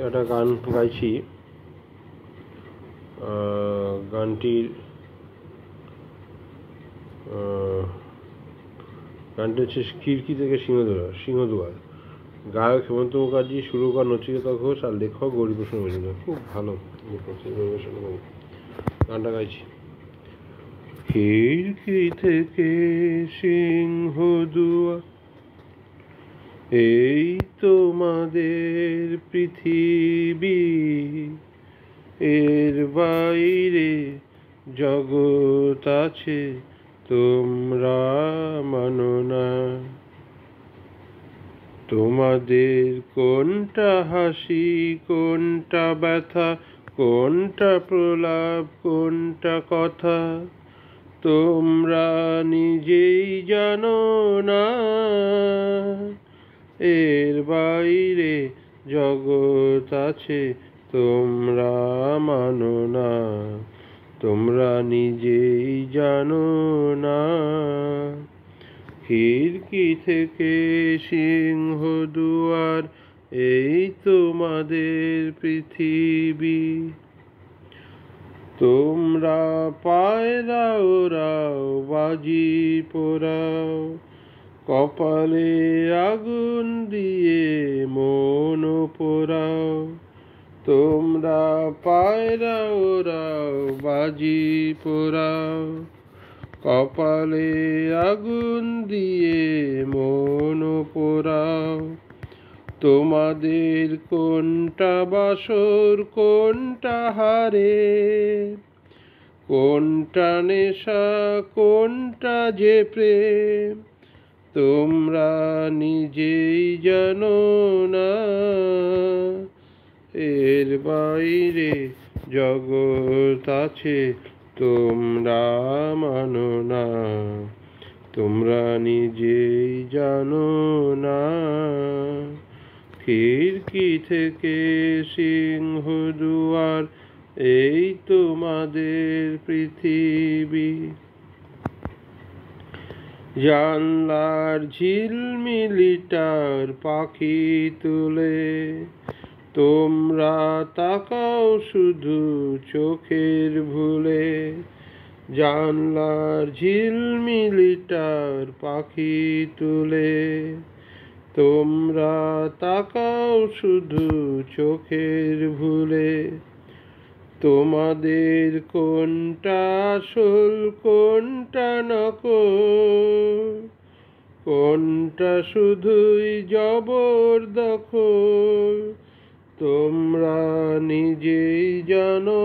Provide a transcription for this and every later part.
একটা গান গাইছি। গানটির হচ্ছে খিড়কি থেকে সিংহদুয়ার। গায়ক হেমন্ত মুখার্জি, সুরকার নচিকেতা ঘোষ আর লেখক গৌরীপ্রসন্ন মজুমদার। খুব ভালো গানটা গাইছি। খিড়কি থেকে সিংহদুয়ার, এই তোমাদের পৃথিবী, এর বাইরে জগৎ আছে তোমরা মানো না। তোমাদের কোনটা হাসি, কোনটা ব্যথা, কোনটা প্রলাপ, কোনটা কথা তোমরা নিজেই জানো না। এর বাইরে জগৎ আছে তোমরা মানো না, তোমরা নিজেই জানো না। খিড়কি থেকে সিংহদুয়ার, এই তোমাদের পৃথিবী। তোমরা পায়রা ওরাও, বাজি পোড়াও, কপালে আগুন দিয়ে মন পোড়াও। তোমরা পায়রা ওরাও, বাজি পোড়াও, কপালে আগুন দিয়ে মন পোড়াও। তোমাদের কোনটা বাসর, কোনটা হারে, কোনটা নেশা, কোনটা যে প্রেম তোমরা নিজেই জানো না। এর বাইরে জগৎ আছে তোমরা মানো না, তোমরা নিজেই জানো না। খিড়কি থেকে সিংহদুয়ার, এই তোমাদের পৃথিবী। জানলার ঝিলমিলিটার পাখি তুলে তোমরা তাকাও শুধু চোখের ভুলে। জানলার ঝিলমিলিটার পাখি তুলে তোমরা তাকাও শুধু চোখের ভুলে। তোমাদের কোনটা আসল, কোনটা নকল, কোনটা শুধুই জবরদখল তোমরা নিজেই জানো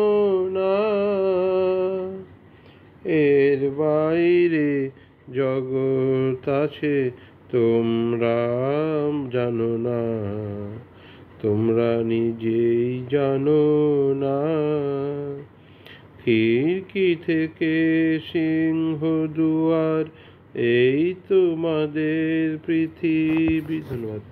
না। এর বাইরে জগৎ আছে তোমরা জানো না, তোমরা নিজেই জানো না। খিড়কি থেকে সিংহদুয়ার, এই তোমাদের পৃথিবী। ধন্যবাদ।